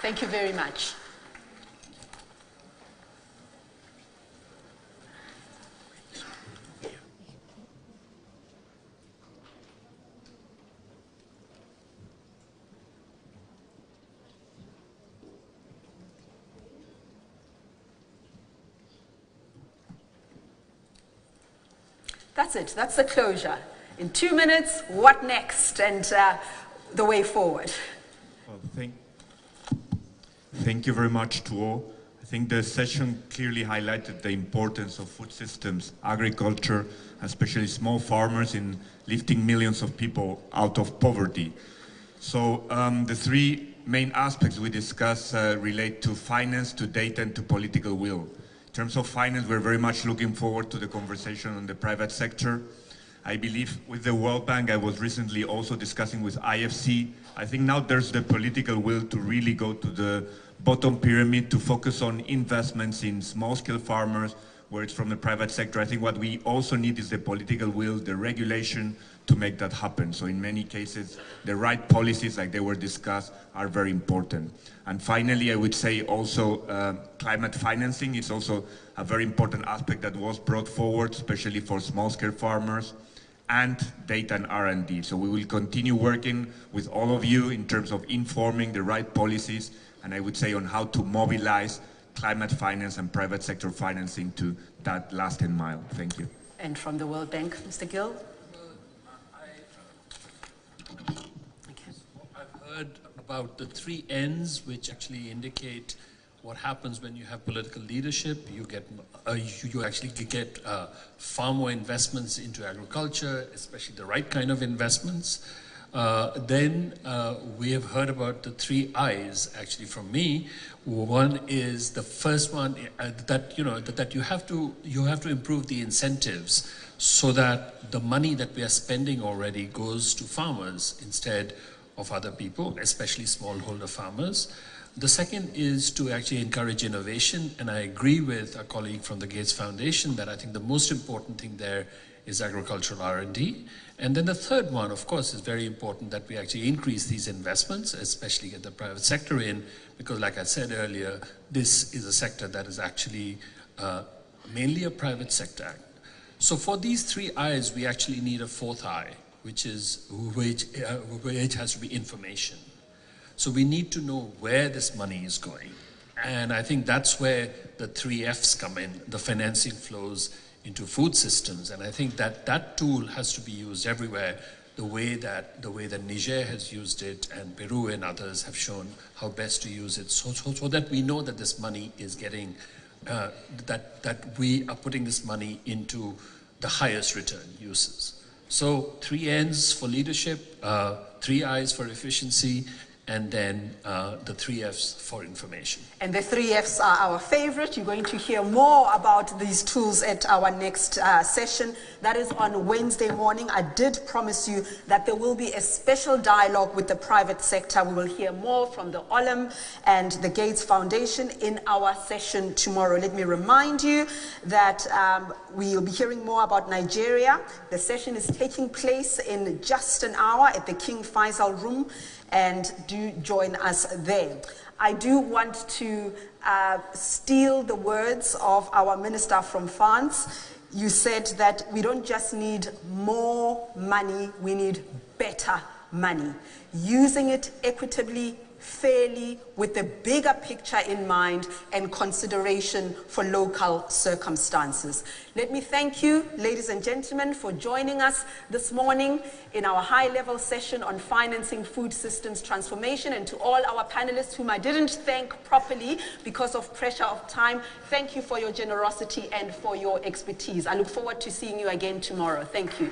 Thank you very much. That's it. That's the closure. In 2 minutes, what next, and the way forward. Well, thank you very much to all. I think the session clearly highlighted the importance of food systems, agriculture, especially small farmers, in lifting millions of people out of poverty. So the three main aspects we discuss relate to finance, to data, and to political will. In terms of finance, we're very much looking forward to the conversation on the private sector. I believe with the World Bank, I was recently also discussing with IFC. I think now there's the political will to really go to the bottom pyramid, to focus on investments in small-scale farmers, where it's from the private sector. I think what we also need is the political will, the regulation to make that happen. So in many cases, the right policies, like they were discussed, are very important. And finally, I would say also climate financing is also a very important aspect that was brought forward, especially for small-scale farmers, and data and R&D. So we will continue working with all of you in terms of informing the right policies, and I would say on how to mobilize climate finance and private sector financing to that last mile. Thank you. And from the World Bank, Mr. Gill? I've heard about the 3 N's, which actually indicate what happens when you have political leadership. You get, you actually get far more investments into agriculture, especially the right kind of investments. Then we have heard about the 3 I's actually from me. One is the first one that you have to improve the incentives so that the money that we are spending already goes to farmers instead of other people, especially smallholder farmers. The second is to actually encourage innovation, and I agree with a colleague from the Gates Foundation that I think the most important thing there is agricultural R&D. And then the third one, of course, is very important that we actually increase these investments, especially get the private sector in, because like I said earlier, this is a sector that is actually mainly a private sector. So for these 3 I's, we actually need a 4th I, which has to be information. So we need to know where this money is going. And I think that's where the 3 F's come in, the financing flows into food systems. And I think that that tool has to be used everywhere, the way that Niger has used it, and Peru and others have shown how best to use it, so that we know that this money is getting, that we are putting this money into the highest return uses. So 3 N's for leadership, 3 I's for efficiency, and then the 3 Fs for information. And the 3 Fs are our favorite. You're going to hear more about these tools at our next session. That is on Wednesday morning. I did promise you that there will be a special dialogue with the private sector. We will hear more from the Olam and the Gates Foundation in our session tomorrow. Let me remind you that we will be hearing more about Nigeria. The session is taking place in just an hour at the King Faisal Room, and do join us there. I do want to steal the words of our minister from France. You said that we don't just need more money, we need better money. Using it equitably, fairly, with the bigger picture in mind and consideration for local circumstances. Let me thank you, ladies and gentlemen, for joining us this morning in our high-level session on financing food systems transformation, and to all our panelists whom I didn't thank properly because of pressure of time, thank you for your generosity and for your expertise. I look forward to seeing you again tomorrow. Thank you.